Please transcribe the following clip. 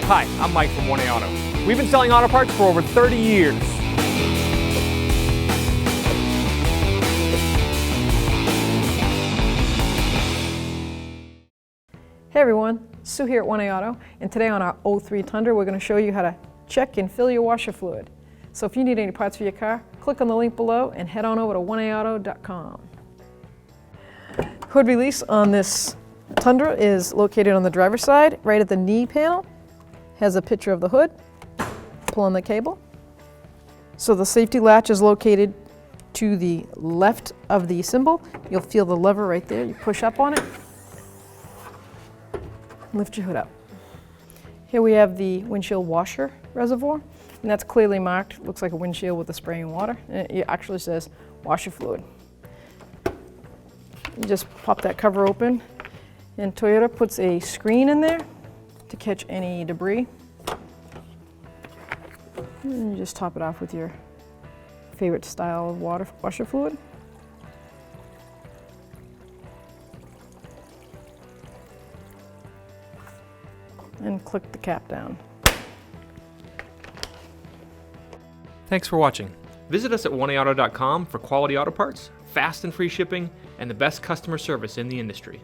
Hi, I'm Mike from 1A Auto. We've been selling auto parts for over 30 years. Hey everyone, Sue here at 1A Auto, and today on our 03 Tundra we're going to show you how to check and fill your washer fluid. So if you need any parts for your car, click on the link below and head on over to 1aauto.com. Hood release on this Tundra is located on the driver's side, right at the knee panel. Has a picture of the hood. Pull on the cable. So the safety latch is located to the left of the symbol. You'll feel the lever right there. You push up on it. Lift your hood up. Here we have the windshield washer reservoir, and that's clearly marked. Looks like a windshield with a spraying water. And it actually says washer fluid. You just pop that cover open, and Toyota puts a screen in there to catch any debris. And you just top it off with your favorite style of washer fluid. And click the cap down. Thanks for watching. Visit us at 1aauto.com for quality auto parts, fast and free shipping, and the best customer service in the industry.